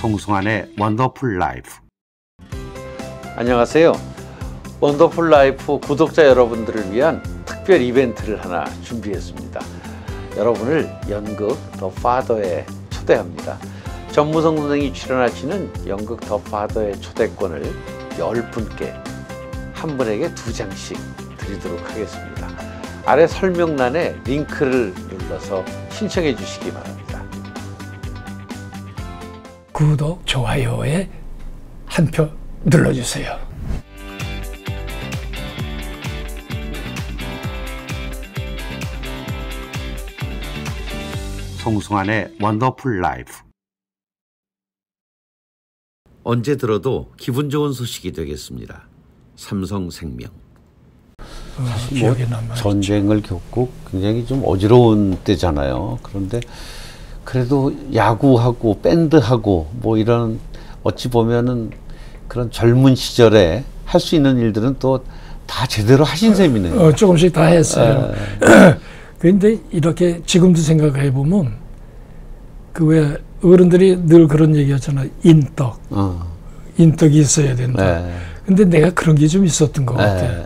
송승환의 원더풀 라이프. 안녕하세요. 원더풀 라이프 구독자 여러분들을 위한 특별 이벤트를 하나 준비했습니다. 여러분을 연극 더 파더에 초대합니다. 전무성 선생이 출연하시는 연극 더 파더의 초대권을 10분께 한 분에게 2장씩 드리도록 하겠습니다. 아래 설명란에 링크를 눌러서 신청해 주시기 바랍니다. 구독, 좋아요에 한 표 눌러주세요. 송승환의 원더풀 라이프. 언제 들어도 기분 좋은 소식이 되겠습니다. 삼성생명. 기억에 남아요. 전쟁을 겪고 굉장히 좀 어지러운 때잖아요. 그런데 그래도 야구하고 밴드하고 뭐 이런 어찌 보면은 그런 젊은 시절에 할 수 있는 일들은 또 다 제대로 하신 셈이네요. 조금씩 다 했어요. 그런데 이렇게 지금도 생각해 보면 그 왜 어른들이 늘 그런 얘기하잖아요. 인덕. 인덕이 있어야 된다. 근데 내가 그런 게 좀 있었던 것 같아.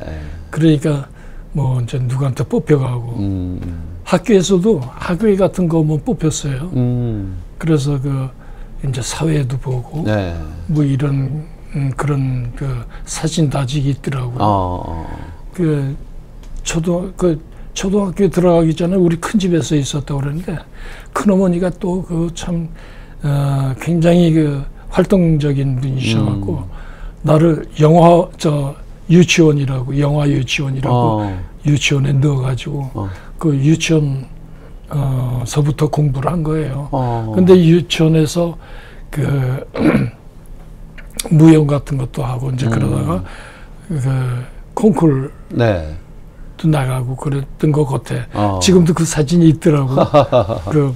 그러니까 뭐 이제 누구한테 뽑혀가고 학교에서도 학회 같은 거 뭐 뽑혔어요. 그래서 그 이제 사회도 보고 뭐 이런 그런 그 사진 다직이 있더라고요. 그 초등학교에 들어가기 전에 우리 큰 집에서 있었다고 그러는데 큰어머니가 또 그 참 굉장히 그 활동적인 분이셔갖고 나를 영화 유치원이라고 유치원에 넣어가지고 그 유치원 서부터 공부를 한 거예요. 근데 유치원에서 그 무용 같은 것도 하고 이제 그러다가 그 콩쿨 또 나가고 그랬던 것 같아. 지금도 그 사진이 있더라고. 그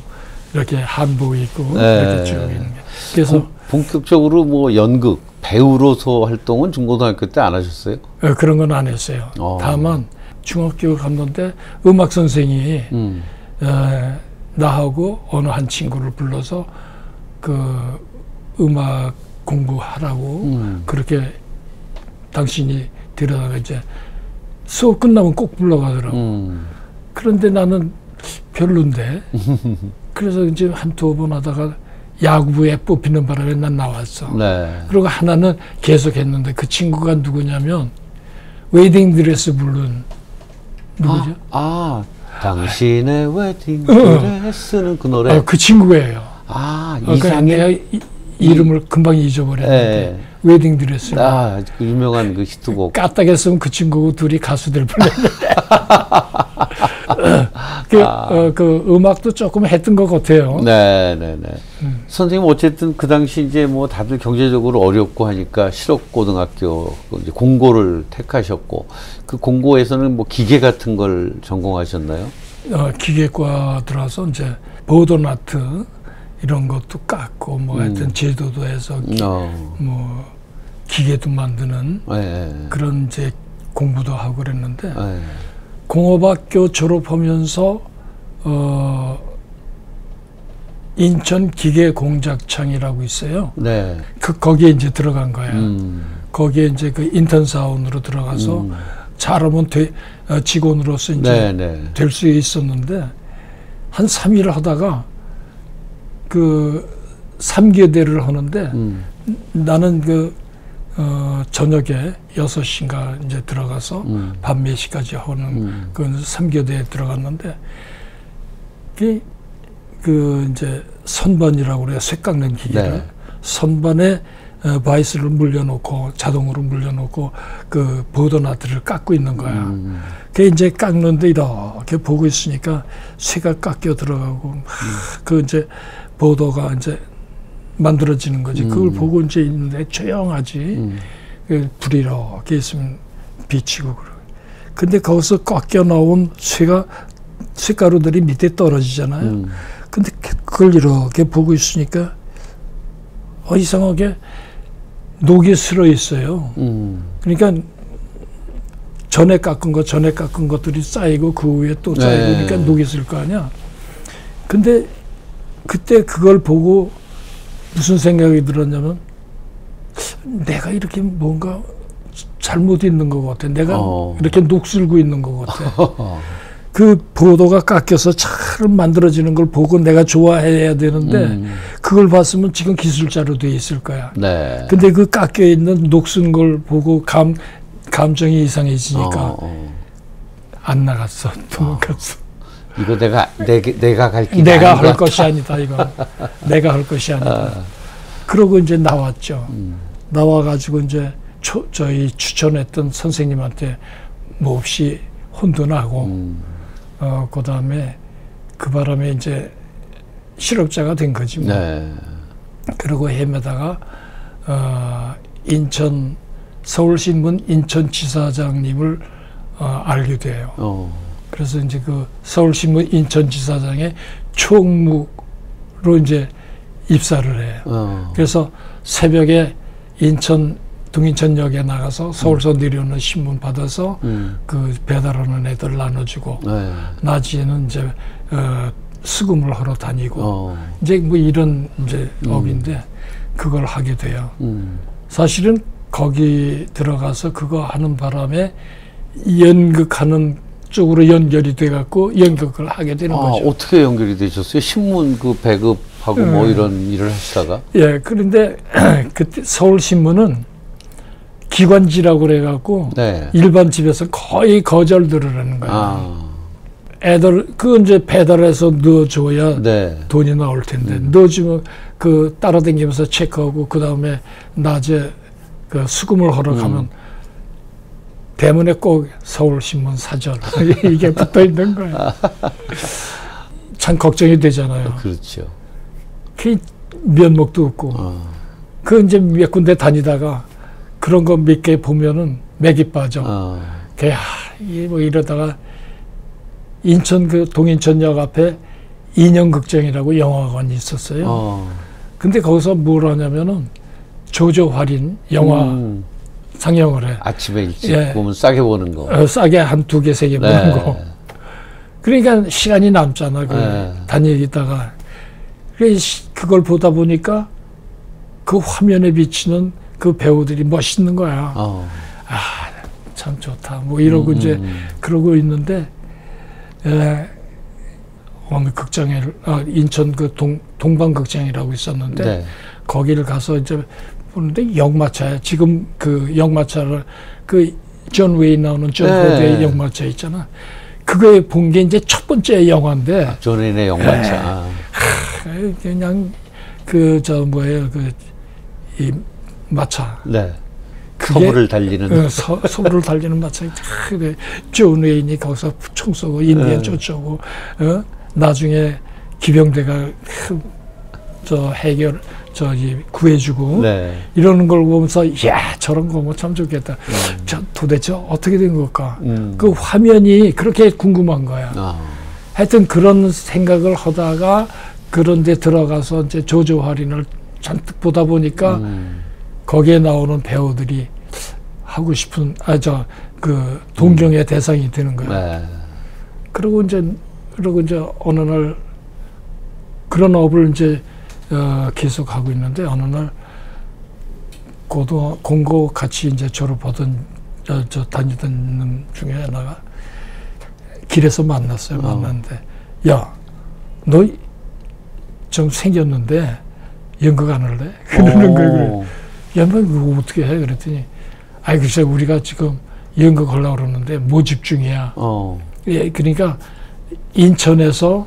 이렇게 한복 입고 이렇게 쭉 있는 게. 그래서 본격적으로 뭐 연극 배우로서 활동은 중고등학교 때 안 하셨어요? 그런 건 안 했어요. 다만 중학교 갔는데 음악 선생이 나하고 어느 한 친구를 불러서 그 음악 공부하라고 그렇게 당신이 데려다가 이제 수업 끝나면 꼭 불러가더라고. 그런데 나는 별론데. 그래서 이제 한두 번 하다가 야구부에 뽑히는 바람에 난 나왔어. 그리고 하나는 계속 했는데 그 친구가 누구냐면 웨딩 드레스 부른 누구죠? 당신의 웨딩 드레스는 그 노래. 그 친구예요. 이상해. 이름을 금방 잊어버렸는데 웨딩 드레스. 그 유명한 그 히트곡. 까딱했으면 그 친구고 둘이 가수 될 뻔했는데. 그 음악도 조금 했던 것 같아요. 선생님 어쨌든 그 당시 이제 뭐 다들 경제적으로 어렵고 하니까 실업고등학교 이제 공고를 택하셨고 그 공고에서는 뭐 기계 같은 걸 전공하셨나요? 기계과 들어서 이제 보도나트 이런 것도 깎고 뭐 하여튼 제도도 해서 뭐 기계도 만드는 그런 이제 공부도 하고 그랬는데 공업학교 졸업하면서 인천 기계공작청이라고 있어요. 거기에 이제 들어간 거예요. 거기에 이제 그 인턴 사원으로 들어가서 잘하면 직원으로서 이제 될 수 있었는데 한 3일 하다가 그 3교대를 하는데 나는 그 저녁에 6시인가 이제 들어가서 밤 몇 시까지 하는 그 3교대에 들어갔는데 그 이제 선반이라고 그래요. 쇠 깎는 기계를 선반에 바이스를 물려놓고 자동으로 물려놓고 그 보도나트를 깎고 있는 거야. 그게 이제 깎는데 이렇게 보고 있으니까 쇠가 깎여 들어가고 그 이제 보도가 이제 만들어지는 거지. 그걸 보고 이제 있는데 조용하지. 불이 이렇게 있으면 비치고 그러고. 근데 거기서 깎여 나온 쇠가루들이 밑에 떨어지잖아요. 근데 그걸 이렇게 보고 있으니까 이상하게 녹이 슬어 있어요. 그러니까 전에 깎은 것들이 쌓이고 그 위에 또 쌓이고 그러니까 녹이 슬 거 아니야. 근데 그때 그걸 보고 무슨 생각이 들었냐면 내가 이렇게 뭔가 잘못 있는 것 같아. 내가 이렇게 녹슬고 있는 것 같아. 그 보도가 깎여서 잘 만들어지는 걸 보고 내가 좋아해야 되는데 그걸 봤으면 지금 기술자로 돼 있을 거야. 네. 근데 그 깎여 있는 녹슨 걸 보고 감정이 이상해지니까 안 나갔어. 도망갔어. 이거 내가 갈 길이 내가 할 것이 아니다. 이거 내가 할 것이 아니다. 그러고 이제 나왔죠. 나와가지고 이제 저희 추천했던 선생님한테 몹시 혼돈하고 그 다음에 그 바람에 이제 실업자가 된 거지 뭐. 네. 그러고 헤매다가 서울신문 인천지사장님을 알게 돼요. 그래서 이제 그 서울신문 인천지사장의 총무로 이제 입사를 해요. 그래서 새벽에 동인천역에 나가서 서울서 내려오는 신문 받아서 그 배달하는 애들 나눠주고 낮에는 이제 수금을 하러 다니고 이제 뭐 이런 이제 업인데 그걸 하게 돼요. 사실은 거기 들어가서 그거 하는 바람에 연극하는 쪽으로 연결이 돼갖고 연극을 하게 되는 거죠. 어떻게 연결이 되셨어요? 신문 그 배급하고 뭐 이런 일을 하시다가? 예, 그런데 그때 서울신문은 기관지라고 그래갖고 네. 일반 집에서 거의 거절들을 하는 거예요. 애들 그 이제 배달해서 넣어줘야 네. 돈이 나올 텐데 넣어주면 그 따라다니면서 체크하고 그 다음에 낮에 그 수금을 하러 가면 대문에 꼭 서울신문 사절 이게 붙어 있는 거야. 참 걱정이 되잖아요. 그렇죠. 그 면목도 없고 그 이제 몇 군데 다니다가 그런 거 몇 개 보면은 맥이 빠져. 이게 뭐 이러다가 인천 그 동인천역 앞에 인형극장이라고 영화관이 있었어요. 근데 거기서 뭘 하냐면은 조조할인 영화 상영을 해. 아침에 일찍 보면 싸게 보는 거. 싸게 한 2개, 3개 보는 거. 그러니까 시간이 남잖아. 다니다가. 그걸 보다 보니까 그 화면에 비치는 그 배우들이 멋있는 거야. 참 좋다. 뭐 이러고 이제 그러고 있는데 어느 극장에 인천 그 동방극장이라고 있었는데 네. 거기를 가서 이제 보는데 역마차야. 지금 그 역마차를 그 존 웨이 나오는 존 포드의 역마차 있잖아. 그거에 본 게 이제 첫 번째 영화인데. 존 웨이의 역마차. 그냥 이 마차. 네. 서부를 달리는. 서부를 달리는 마차. 존 웨인이 거기서 총 쏘고 인디언 쫓아오고 나중에 기병대가 구해주고 이러는 걸 보면서 야 저런 거 뭐 참 좋겠다. 도대체 어떻게 된 걸까? 그 화면이 그렇게 궁금한 거야. 하여튼 그런 생각을 하다가 그런 데 들어가서 이제 조조할인을 잔뜩 보다 보니까 거기에 나오는 배우들이 하고 싶은 동경의 대상이 되는 거야. 그러고 이제 어느 날 그런 업을 이제 계속 하고 있는데 어느 날 공고 같이 이제 졸업하던 다니던 놈 중에 하나가 길에서 만났어요. 만났는데 야, 너 좀 생겼는데 연극 안 할래? 그러는 거예요. 야, 너 그거 어떻게 해? 그랬더니 글쎄 우리가 지금 연극 하려고 그러는데 모집 중이야. 예, 그러니까 인천에서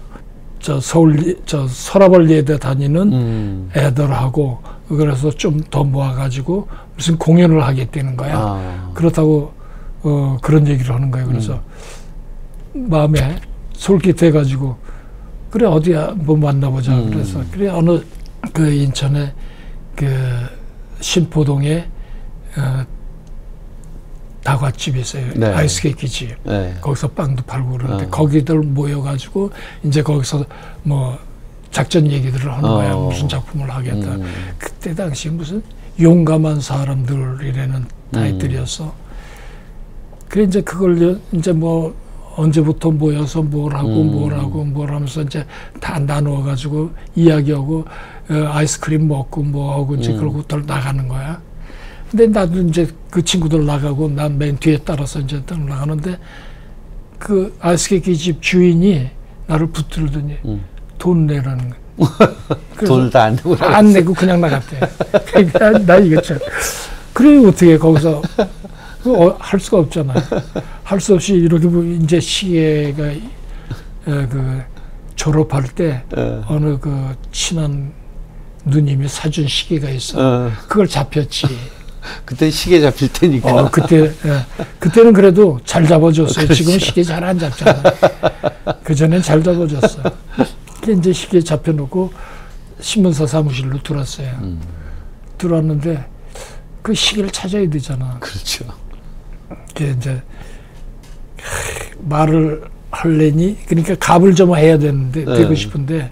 서라벌 예대 다니는 애들하고 그래서 좀 더 모아가지고 무슨 공연을 하겠다는 거야. 그렇다고 그런 얘기를 하는 거예요. 그래서 마음에 솔깃해가지고 그래 어디야 뭐 만나보자. 그래서 그래 어느 그 인천에 그 신포동에 다과집이 있어요. 아이스케이크 집. 거기서 빵도 팔고 그러는데 거기들 모여가지고 이제 거기서 뭐 작전 얘기들을 하는 거야. 무슨 작품을 하겠다. 그때 당시 무슨 용감한 사람들이라는 타이틀이었어. 그래 이제 그걸 이제 뭐 언제부터 모여서 뭘 하고 뭘 하면서 이제 다 나누어가지고 이야기하고 아이스크림 먹고 뭐하고 이제 그러고 또 나가는 거야. 근데 나도 이제 그 친구들 나가고 난 맨 뒤에 따라서 이제 나가는데 그 아이스케이크 집 주인이 나를 붙들더니 돈 내라는 거야. 돈을 다 안 내고 안 내고 그냥 나갔대. 그러니까 나 이거 참. 그래 어떻게 거기서 할 수가 없잖아. 할 수 없이 이렇게 이제 시계가 그 졸업할 때 어느 그 친한 누님이 사준 시계가 있어. 그걸 잡혔지. 그때 시계 잡힐 때니까. 그때는 그래도 잘 잡아줬어요. 그렇죠. 지금은 시계 잘 안 잡잖아. 그전엔 잘 잡아줬어. 이제 시계 잡혀놓고 신문사 사무실로 들어왔어요. 들어왔는데 그 시계를 찾아야 되잖아. 그렇죠. 이제 말을 할래니 그러니까 값을 좀 해야 되는데 되고 싶은데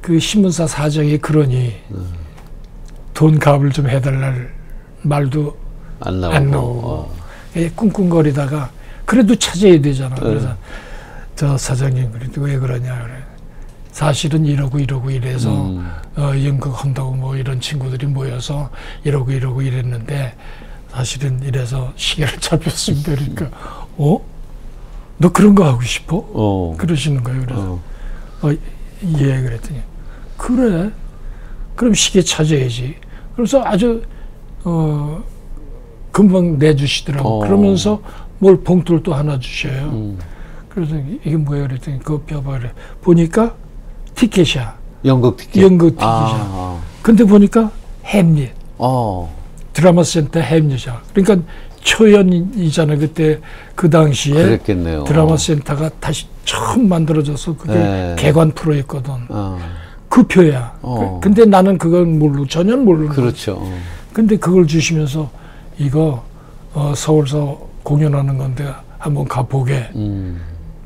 그 신문사 사정이 그러니 돈 값을 좀 해달랄 말도 안 나오고 꿍꿍거리다가 그래도 찾아야 되잖아. 그래서 저 사장님 그래도 왜 그러냐 그래. 사실은 이러고 이래서 연극한다고 뭐 이런 친구들이 모여서 이러고 이랬는데 사실은 이래서 시계를 잡혔습니다. 그러니까 너 그런 거 하고 싶어? 그러시는 거예요. 그래서 예 그랬더니 그래 그럼 시계 찾아야지. 그래서 아주 금방 내주시더라고. 그러면서 뭘 봉투를 또 하나 주셔요. 그래서 이게 뭐야 그랬더니 그거 펴봐 그래. 보니까 티켓이야. 연극 티켓이야. 근데 보니까 햄릿. 드라마 센터 햄릿이야. 그러니까 초연이잖아. 그때 그 당시에 그랬겠네요. 드라마 센터가 다시 처음 만들어져서 그게 개관 프로였거든. 그 표야. 근데 나는 그걸 전혀 모르는 거지. 그렇죠. 근데 그걸 주시면서 이거 서울서 공연하는 건데 한번 가보게.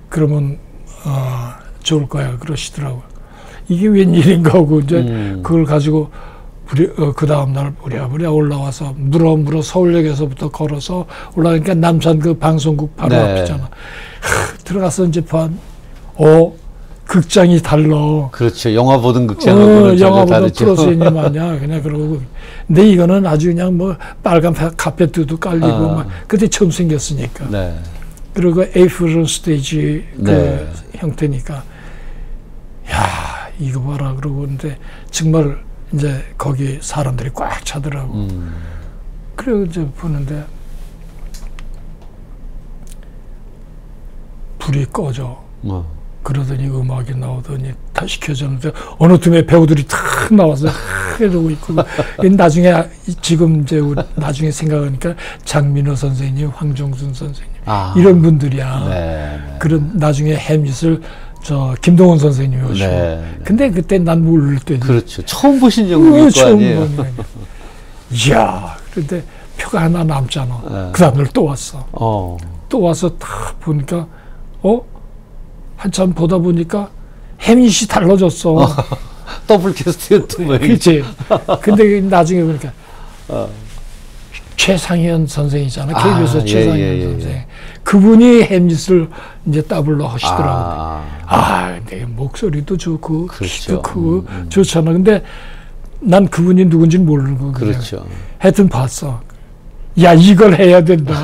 그러면 좋을 거야 그러시더라고요. 이게 웬일인가 하고 이제 그걸 가지고 그 다음날 부랴부랴 올라와서 물어 서울역에서부터 걸어서 올라가니까 남산 그 방송국 바로 앞이잖아. 들어가서 이제 극장이 달라. 그렇죠. 영화 보던 극장하고는 영화 보던 다르죠. 프로세님 아니야. 그냥 그러고. 근데 이거는 아주 그냥 뭐 빨간 카페트도 깔리고 막 그때 처음 생겼으니까. 네. 그리고 A4 스테이지 그 형태니까. 야 이거 봐라 그러고 근데 정말 이제 거기 사람들이 꽉 차더라고. 그래서 이제 보는데 불이 꺼져. 그러더니 음악이 나오더니 다시 켜졌는데 어느 틈에 배우들이 탁 나와서 이러고 있고 나중에 지금 이제 나중에 생각하니까 장민호 선생님, 황정순 선생님 이런 분들이야. 그런 나중에 햄릿을 김동원 선생님이 오시고. 근데 그때 난 모를 때지. 그렇죠. 처음 보신 연극일 거 아니에요. 이야, 그런데 표가 하나 남잖아. 그 다음날 또 왔어. 또 와서 딱 보니까 한참 보다 보니까 햄릿이 달라졌어. 더블 캐스트였던 거예요. 그렇지. 근데 나중에 보니까 최상현 선생이잖아. KBS 최상현 선생. 그분이 햄릿을 이제 더블로 하시더라고요. 내 목소리도 좋고 키도 크고 좋잖아. 근데 난 그분이 누군지 모르고 그렇죠. 하여튼 봤어. 야 이걸 해야 된다.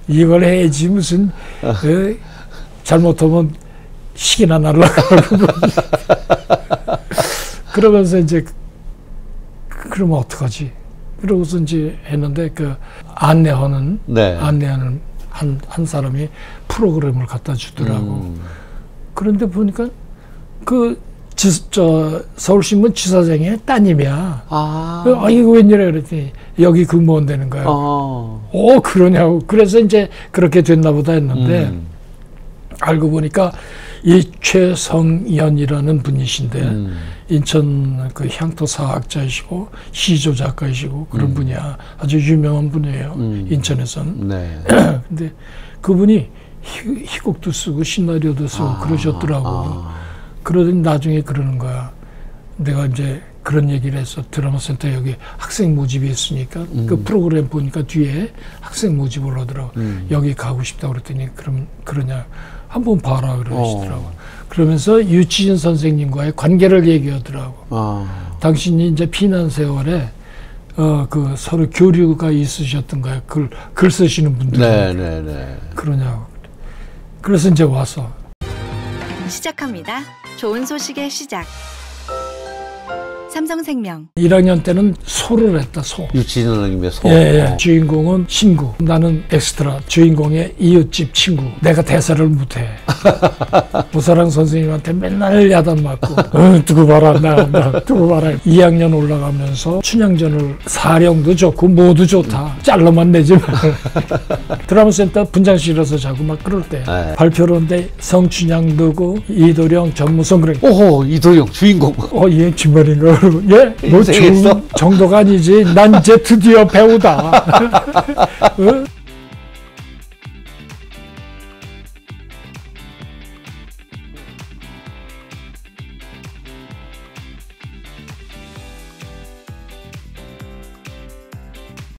이걸 해야지 무슨 잘못하면 시기나 날라가고 그러면서 이제 그러면 어떡하지? 그러고서 이제 했는데 그 안내하는 한 사람이 프로그램을 갖다 주더라고. 그런데 보니까 그 서울신문 지사장의 따님이야. 이거 웬일이야 그랬더니 여기 근무원되는 거야. 그러냐고. 그래서 이제 그렇게 됐나 보다 했는데 알고 보니까 이 최성연이라는 분이신데 인천 그 향토 사학자이시고 시조 작가이시고 그런 분이야. 아주 유명한 분이에요. 인천에서는. 근데 그분이 희곡도 쓰고 시나리오도 쓰고 그러셨더라고. 그러더니 나중에 그러는 거야. 내가 이제 그런 얘기를 했어. 드라마 센터 여기 학생 모집이 있으니까 그 프로그램 보니까 뒤에 학생 모집을 하더라고. 여기 가고 싶다고 그랬더니 그럼 그러냐. 한번 봐라 그러시더라고. 그러면서 유치진 선생님과의 관계를 얘기하더라고. 당신이 이제 피난 세월에 그 서로 교류가 있으셨던 거야. 글 쓰시는 분들. 네네네. 그러냐고. 그래서 이제 와서. 시작합니다. 좋은 소식의 시작. 삼성생명. 1학년 때는 소를 했다, 소. 유치진 선생님의 소. 예. 주인공은 친구. 나는 엑스트라. 주인공의 이웃집 친구. 내가 대사를 못해. 보사랑 선생님한테 맨날 야단 맞고 두고 봐라 나 두고 봐라. 2학년 올라가면서 춘향전을 사령도 좋고 모두 좋다. 잘라만 내지 마. 드라마 센터 분장실에서 자고 막 그럴 때 발표로인데 성춘향 누구 이도령 전무성 그래. 오호 이도령 주인공. 얘 정말인가? 그러고 뭐 좋은 정도가 아니지. 난 이제 드디어 배우다. 어?